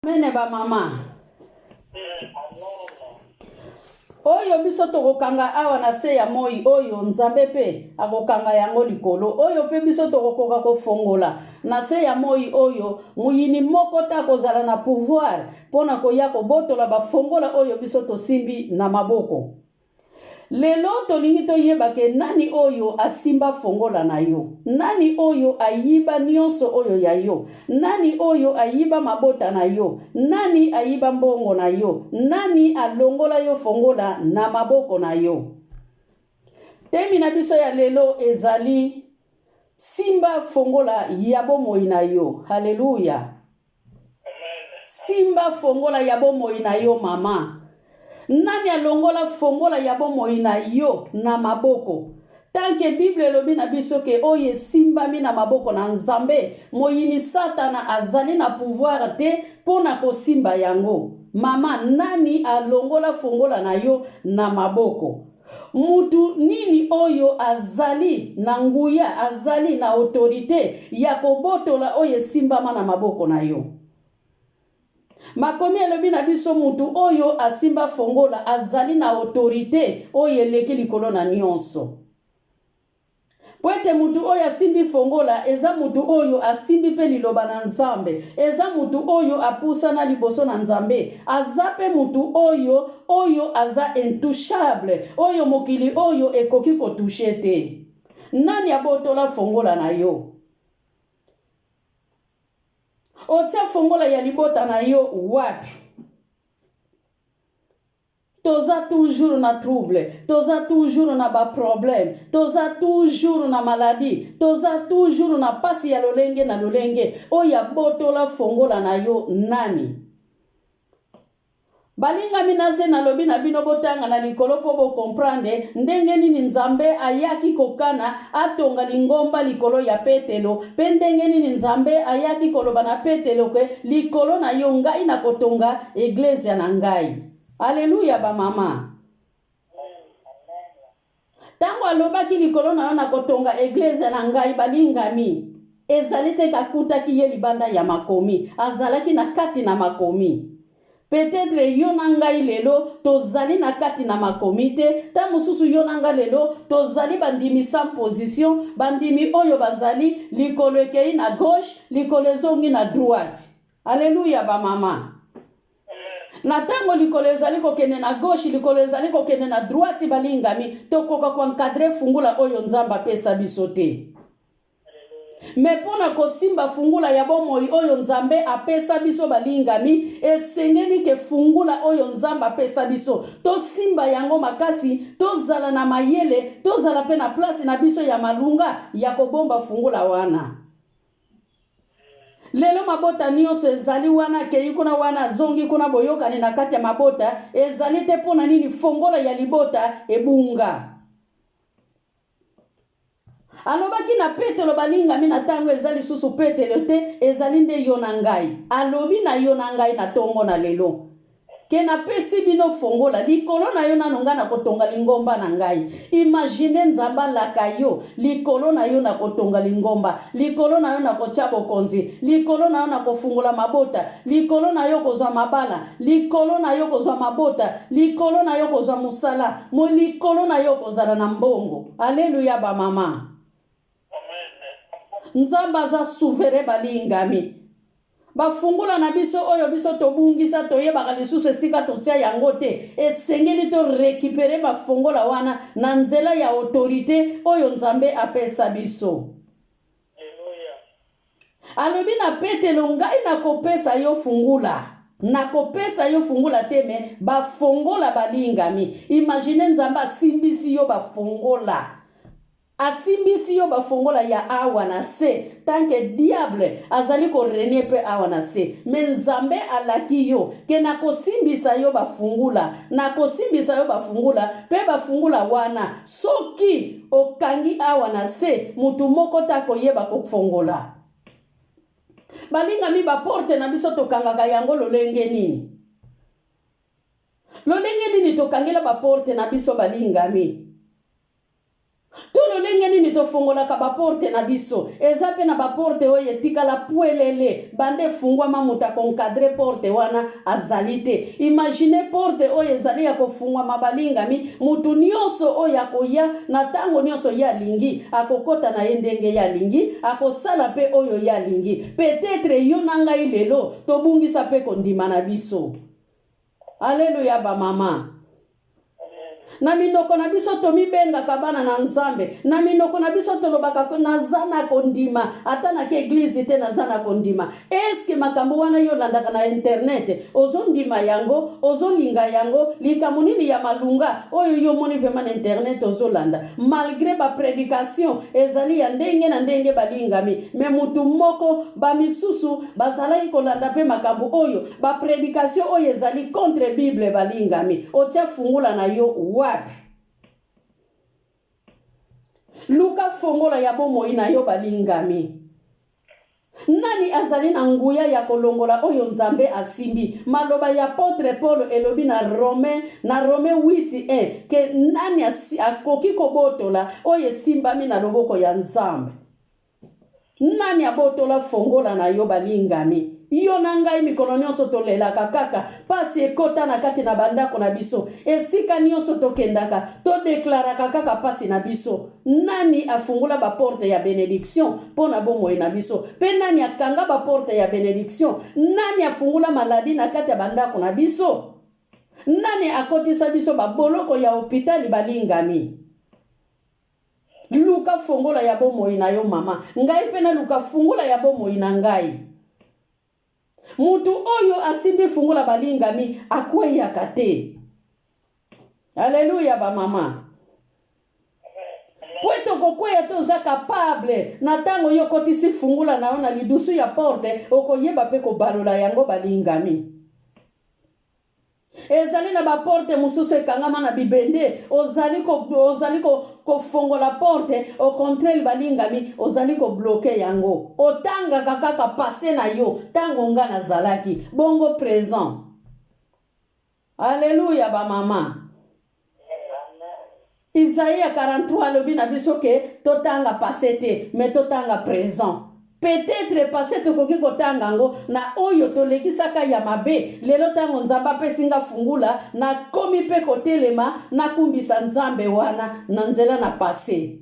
Mene ba mama. Oyo biso tokokanga awa na se ya moi oyo nzambe pe akokanga yango likolo. Oyo pe biso tokokoka kofongola na se ya moi oyo muyini moko ta kozala na pouvoir pona koya kobotola bafongola oyo biso tosimbi na maboko. Lelo tolingi toyeba ke nani oyo asimba fongola na yo? Nani oyo ayiba nyonso oyo ya yo? Nani oyo ayiba mabota na yo? Nani ayiba mbongo na yo? Nani alongola yo fongola na maboko na yo? Temi na biso ya lelo ezali simba fongola ya bomoi na yo. Haleluya. Simba fongola ya bomoi na yo mama. Nani alongola fongola ya bomoi na yo na maboko? Tanke Bible elobi na biso ke oye simba mi na maboko na Nzambe, moyini Satana azali na pouvoir te pona ko simba yango. Mama, nani alongola fongola na yo na maboko? Mutu nini oyo azali na nguya, azali na autorite ya kobotola oye simba ma na maboko na yo? Makomi elobi na biso mutu oyo asimba fongola azali na autorite oyo eleki likolo na nyonso. Poete mutu oyo asimbi fongola eza mutu oyo asimbi pe liloba na Nzambe, eza mutu oyo apusana liboso na Nzambe, aza pe mutu oyo aza intouchable, oyo mokili oyo ekoki kotushe te. Nani abotola fongola na yo? Otia fongola ya libota na yo wapi? Toza toujours na trouble, toza toujours na ba problème, toza toujours na maladie, toza toujours na pasi ya lolenge na lolenge. Oya botola fongola na yo nani? Balinga minaze na lobi na bino botanga na likolo po bo comprendre ndenge nini Nzambe ayaki kokana atonga lingomba likolo ya Petelo, pe ndenge nini Nzambe ayaki koloba na Petelo ke likolo na yo ngai na kotonga eglise na ngai. Alléluia ba mama. Tango alobaki likolo na yo na kotonga eglise na ngai balingami, ezalite kakutaki ye libanda ya makomi, azalaki na kati na makomi. Peut-être yo na ngai lelo tozali na kati na makomi te, ta mususu yo na ngai lelo tozali bandimi sans position, bandimi oyo bazali likolo ekei na gauche, likolo ezongi na droite. Alléluia ba mama. Na tango likolo ezali kokende na gauche, likolo ezali kokende na droite balingami, tokoka kwa encadrer fungula oyo Nzamba pesa biso te. Me pona kosimba fungula ya bomoi oyo Nzambe apesa biso balingami, esengeli ke fungula oyo Nzamba apesa biso to simba yango makasi, tozala na mayele, tozala pe na place na biso ya malunga ya kobomba fungula wana. Lelo mabota nyonso ezali wana kei kuna wana zongi kuna boyokani na kati ya mabota, ezali te pona nini fongola ya libota ebunga. Alobaki na Petelo balingami na tango ezali susu Petelo te, ezali nde yo na ngai. Alobi na yo na ngai na tongo na lelo. Ke na pesi bino fongola likolo na yo nanonga na kotonga lingomba na ngai. Imagine Nzamba laka yo likolo na yo na kotonga lingomba, likolo na yo na kotia bokonzi, likolo na yo na kofungula mabota, likolo na yo kozwa mabala, likolo na yo kozwa mabota, likolo na yo kozwa musala, mo likolo na yo kozala na mbongo. Alléluia ba mama. Nzamba za souverain balingami. Bafungula na biso oyo biso tobungisa toyebaka lisusu esika totia yango te, esengeli to récupérer bafongola wana na nzela ya autorité oyo Nzambe apesa biso. Alobi na Petelo ngai na kopesa yo fungula. Na kopesa yo fungula teme bafongola balingami. Imagine Nzamba asimbisi yo bafongola. Asimbisi yo bafongola ya awa na se, tanke diable azali ko renie pe awa na se. Men Nzambe alaki yo ke na kosimbisa yo bafungula, na kosimbisa yo bafungula pe bafungula wana soki okangi awa na se mutu moko ta koyeba kofongola. Balingami ba porte na biso tokangaka yango lolenge nini? Lolenge nini tokangela ba porte na biso balingami? tolo lenge nini tofungolaka baporte na biso eza mpe na baporte oyo etikala puelele bande fungwama moto akonkadre porte wana azali te. Imagine porte oyo ezali ya kofungwama balingami, mutu nyonso oyo akoya na ntango nyonso ye alingi akokota na ye ndenge ye alingi, akosala mpe oyo ye alingi. Peut-être yo na ngai lelo tobungisa mpe kondima na biso. Alleluya bamama. Na minoko na biso tomibengaka bana na Nzambe, na minoko na biso tolobaka naza na kondima, ata na ke eglise te naza na kondima. Eske makambo wana yo landaka na internet ozondima yango, ozolinga yango, likambo nini ya malunga oyo yo moni vema na internet ozolanda, malgré ba prédication ezali ya ndenge na ndenge balingami, me mutu moko bamisusu bazalaki kolanda pe makambo oyo ba prédication oyo ezali contre Bible balingami, otia fungula na yo wapi? Luka fongola ya bomoi na yo balingami. Nani azali na nguya ya kolongola oyo Nzambe asimbi? Maloba ya Apotre Paul elobi na Rome 8:1 ke nani akoki kobotola oyo simbami na loboko ya Nzambe? Nani abotola fongola na yo balingami? Yo na ngai mikolo nyonso tolelaka kaka pasi ekota na kati na bandako na biso, esika nyonso tokendaka todeklaraka kaka pasi na biso. Nani afungula ba porte ya benediction pona bomoi na biso? Pe nani akanga ba porte ya benediction? Nani afungula maladi na kati ya bandako na biso? Nani akotisa biso ba boloko ya hopitali balingami? Luka fongola ya bomoi na yo mama, ngai pe na luka fungula ya bomoi na ngai. Mutu oyo asimbi fungula balingami akwe yakate. Alléluia ba mama. Pweto kokweya toza capable na tango yo kotisi fungula na ona lidusu ya porte okoyeba pe kobalola yango balingami. Ezali na ba porte mususu ekangama na bibende, ozali ko fongola porte au contraire balingami ozali ko bloquer yango. Otanga kaka passe na yo tango nga na zalaki bongo présent. Alléluia ba mama. Isaïe 43 lobi na biso ke totanga passe te mais totanga présent. Peut-être passé tokoki kotanga ngo na oyo tolekisaka ya mabe lelo tango Nzambe apesinga fungula na komi pe kotelema na kumbisa Nzambe wana na nzela na passé.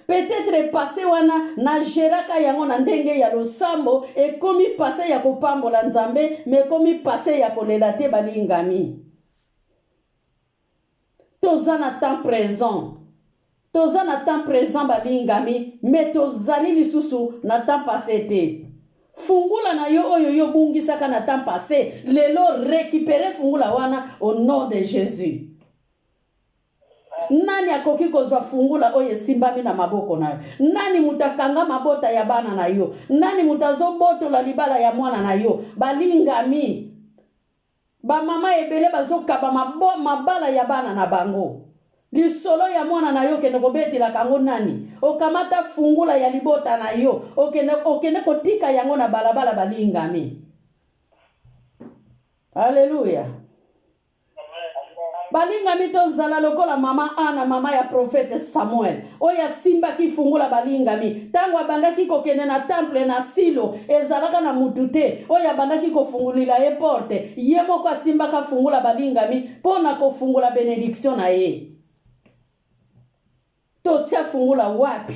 Peut-être passé wana na geraka yango na ndenge ya losambo e komi passé ya kopambola Nzambe me komi passé ya kolela te balingami. Toza na temps présent. Toza na temps présent balingami, mais tozali lisusu na temps passé te. Fungula na yo oyo yo bungisaka na temps passé, lelo récupérer fungula wana au nom de Jésus. Nani akoki kozwa fungula oyo simbami na maboko na yo? Nani mutakanga mabota ya bana na yo? Nani mutazo botola libala ya mwana na yo? Balingami. Ba mama ebele bazokaba mabala ya bana na bango. Lisolo ya mwana na yo kene kobetila kango nani? Okamata fungula ya libota na yo. Okene kotika yango na balabala balingami. Alléluia. Balingami tozala lokola mama Ana, mama ya prophète Samuel. Oya simba ki fungula balingami. Tango abandaki kokene na temple na Silo, ezalaka na mutute. Oya bandaki kofungulila ye porte. Ye moko simba ka fungula balingami pona kofungula benediction na ye. Totia fungula wapi?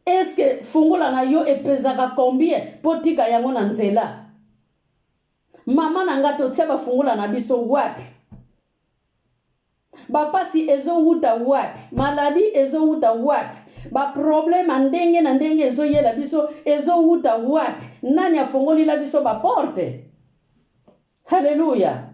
Eske fungula na yo epezaka combien potika yango na nzela? Mama nanga totia ba fungula na biso wapi? Bapasi ezo wuta wapi? Maladi ezo wuta wapi? Ba problème ndenge na ndenge ezo yela biso ezo wuta wapi? Nani afungoli la biso ba porte? Hallelujah.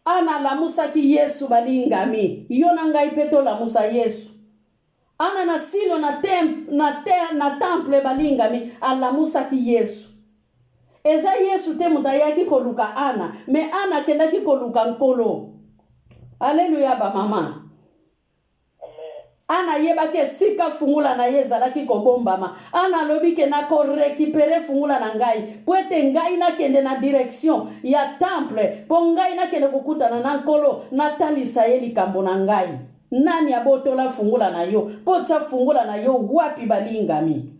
Ana lamusaki Yesu balingami. Yo na ngai peto lamusa Yesu. Ana na Silo na temple balingami alamusaki Yesu. Eza Yesu te mudayaki koluka Ana, me Ana kendaki koluka nkolo. Alléluia ba mama. ana yebake sika fungula na ye ezalaki kobombama ana lobi ke na korekipere fungula na ngai po ete ngai nakende na direction ya temple po ngai nakende kokutana na nkolo natalisa ye likambo na ngai. Nani abotola fungula na yo po tia fungula na yo wapi balingami?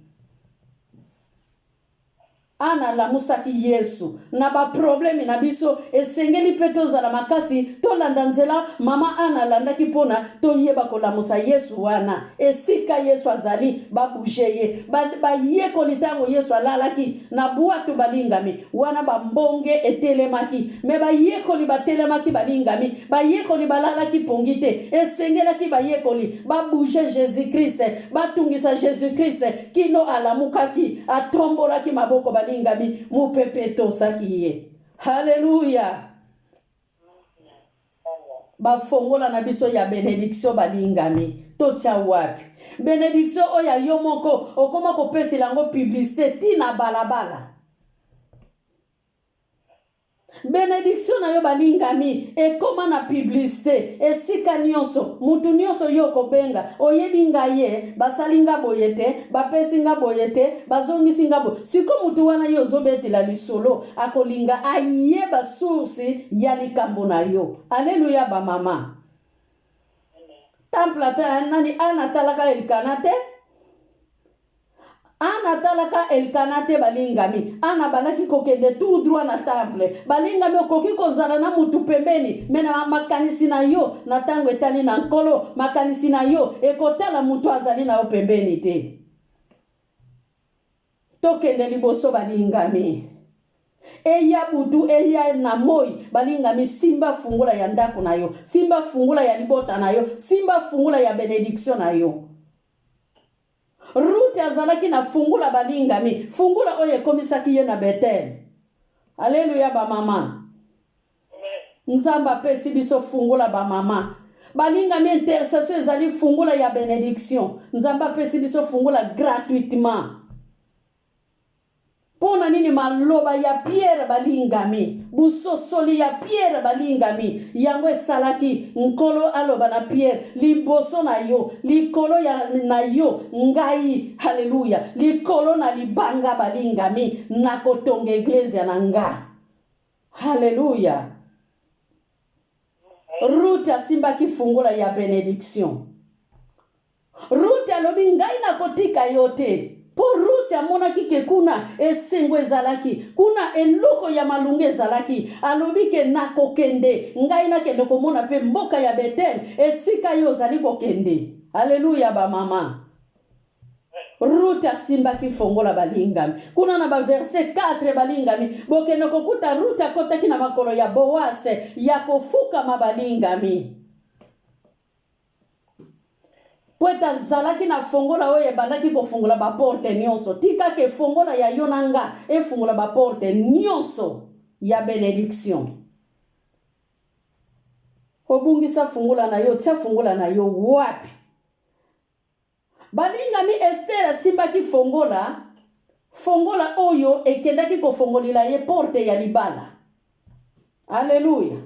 Ana lamusaki Yesu na ba problemi na biso esengeli peto za la makasi to landanzela mama ana landaki pona to yeba ko lamusa Yesu wana esika Yesu azali ba bougeye ba yeko litango Yesu alalaki na buatu balingami wana ba mbonge etelemaki me ba yeko li batelemaki balingami ba yeko li balalaki pongite esengelaki ba yeko li ba bouger Jésus Christ ba tungisa Jésus Christ kino alamukaki atombolaki maboko balingami mupepeto sakiye. Haleluya. Bafongola na biso ya benediction balingami totia wapi? Benediction oya yomoko okoma kopesi lango publicité tina balabala. Benediction na yo balingami ekoma na publicité esika nyonso mutu nyonso yo kobenga oyebi ngaye basalinga boyete bapesinga boyete bazongisinga bo siko mutu wana yo zobetela lisolo akolinga ayeba source ya likambo na yo. Alleluya ba mama. Temple nani anatalaka elikanate ana talaka elkanate balingami ana balaki kokende tout droit na temple balingami okoki kozala na mutu pembeni mena makanisi na yo na tango etali na nkolo makanisi na yo ekotala mutu azali na yo pembeni te. Tokende liboso balingami eya butu eya na moi balingami simba fungula ya ndako na yo simba fungula ya libota na yo simba fungula ya benediction na yo. Rute azalaki na fungula balingami fungula oye komisaki ye na Betel. Alleluya ba mama. Nzamba pesi biso fungula ba mama balingami intercession ezali fungula ya benediction nzamba pesi biso fungula gratuitement. Pona nini maloba ya Pierre balingami busosoli ya Pierre balingami yango esalaki nkolo aloba na Pierre liboso na yo likolo ya na yo ngai. Haleluya. Likolo na libanga balingami na kotonga eglise na nga. Haleluya. Ruth asimbaki fungula ya benediction. Ruth alobi ngai na kotika yote po Ruth amonaki ke kuna esengo ezalaki kuna eloko ya malunge ezalaki alobi ke nakokende ngai nakende komona pe mboka ya Betel esika yo zali kokende. Haleluya ba mama. Ruth asimbaki fongola balingami kuna na ba verset 4 balingami bokende kokuta Ruth akotaki na makolo ya Boaz ya kofuka mabalingami poeta zalaki na fongola oye bandaki kofungola ba porte nyonso tika ke fongola ya yonanga e fungola ba porte nyonso ya benediction. Obungisa fungola na yo tia fungola na yo wapi? Balingami Esther simbaki fongola oyo ekendaki kofongolila ye porte ya libala. Alleluya.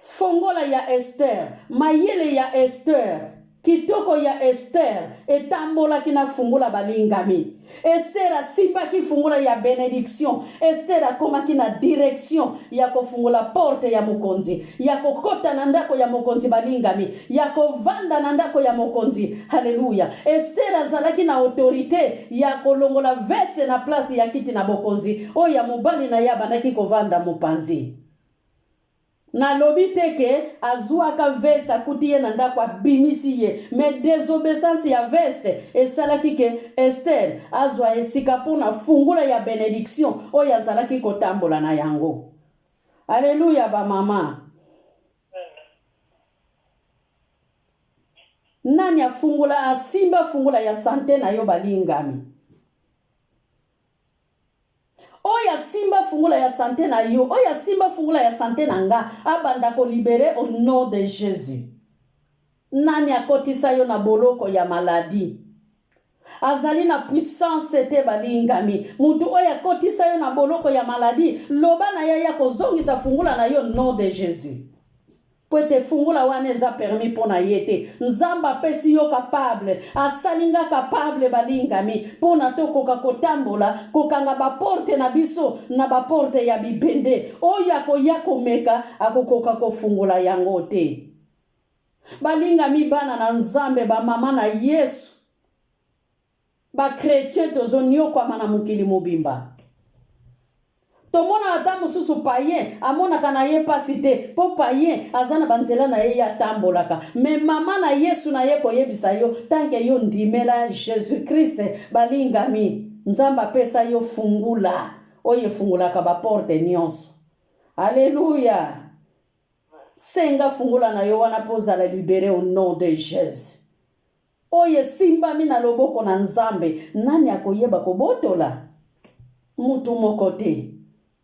Fongola ya Esther, mayele ya Esther, kitoko ya Esther, etambola kina fungula balingami. Esther asimbaki fungula ya benediction. Esther akomaki na direction ya kofungula porte ya mokonzi, ya kokota na ndako ya mokonzi balingami, ya kovanda na ndako ya mokonzi. Haleluya. Esther azalaki na autorité ya kolongola veste na place ya kiti na bokonzi. Oya mobali na yaba naki kovanda mopanzi. Na lobi teke azuaka veste akuti ye na ndako abimisi ye me désobéissance ya veste esalaki ke Esther azwa esika pona fungula ya benediction oyo azalaki kotambola na yango. Alleluya ba mama. Nani afungula asimba fungula ya sante na yo balingami? Oya simba fungula ya santé na yo, oya simba fungula ya santé na nga, abanda ko libérer au nom de Jésus. Nani akotisa yo na boloko ya maladie? Azali na puissance te balingami. Mutu oya akotisa yo na boloko ya maladie, loba na ya kozongisa fungula na yo nom de Jésus. po ete fungula wana eza permis mpo na ye te. Nzambe apesi yo capable, asalinga capable balingami mpo na tokoka kotambola kokanga baporte na biso na baporte ya bibende oyo akoya komeka akokoka kofungula yango te. Balingami bana na Nzambe bamama na Yesu bakretien tozoniokwama na mokili mobimba. Tomona ata mususu payen amonaka na ye pasi te po payen aza na banzela na ye ya tambolaka. Me mama na Yesu na ye koyebisa yo tanke yo ndimela Jésus Christ balingami Nzambe apesa yo fungula oyo fungulaka baporte nyonso. Alléluia. Senga fungula na yo wana pozala libéré au nom de Jésus. Oye simbami na loboko na Nzambe nani akoyeba kobotola mutu moko te.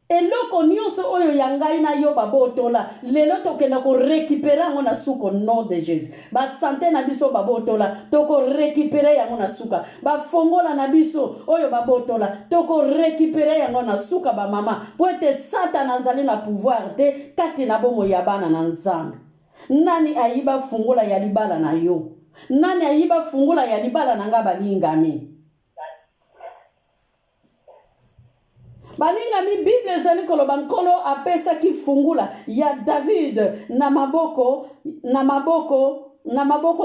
Eloko nyonso oyo ya ngai na yo babotola lelo tokenda ko récupérer yango na suka nom de Jésus. Ba santé na biso babotola toko récupérer yango na suka. Ba fongola na biso oyo babotola toko récupérer yango na suka ba mama. Po ete Satan azali na pouvoir te kati na bomo ya bana na Nzambe. Nani ayiba fungola ya libala na yo? Nani ayiba fungula ya libala na nga balingami? Balingami Bible ezali koloba nkolo apesa ki fungula ya David na maboko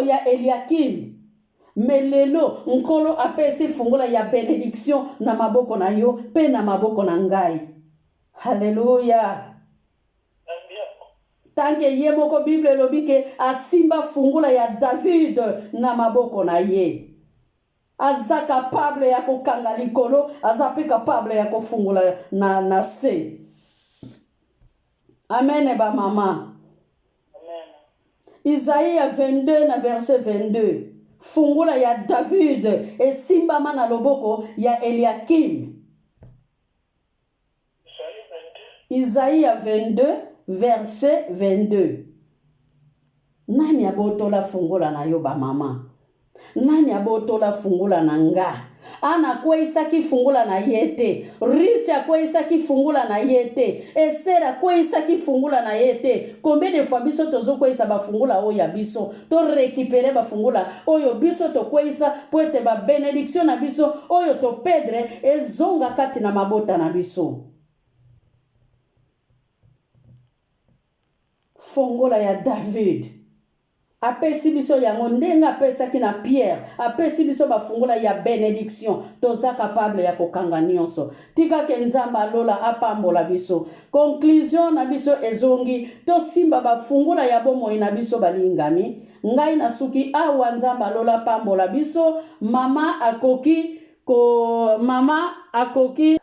ya Eliakim. Melelo nkolo apesi fungula ya benediction na maboko na yo pe na maboko na ngai. Hallelujah. Tanke ye moko Bible lobike asimba fungula ya David na maboko na ye. Aza capable ya kokanga likolo, aza pe capable ya kofungula na se. Amen ba mama. Amen. Isaïe 22 na verset 22. Fungula ya David esimba mana loboko ya Eliakim. Isaïe 22 verset 22. Nani abotola fungula na yo ba mama? Nani abotola fungula na nga? Ana kweisa ki fungula na yete. Richa kweisa ki fungula na yete. Estera kweisa ki fungula na yete. Combien de fois biso tozo kweisa ba fungula oya biso. To récupérer ba fungula oyo biso to kweisa po ete ba bénédiction na biso oyo to pedre ezonga kati na mabota na biso. Fungula ya David. Apesi biso yango ndenga apesaki na Pierre. Apesi biso bafungula ya benediction. Toza capable ya kokanga nyonso. Tika ke Nzambe alola apambola biso. Conclusion na biso ezongi. To simba bafungula ya bomoi na biso balingami. Ngai na suki awa Nzambe alola apambola biso. Mama akoki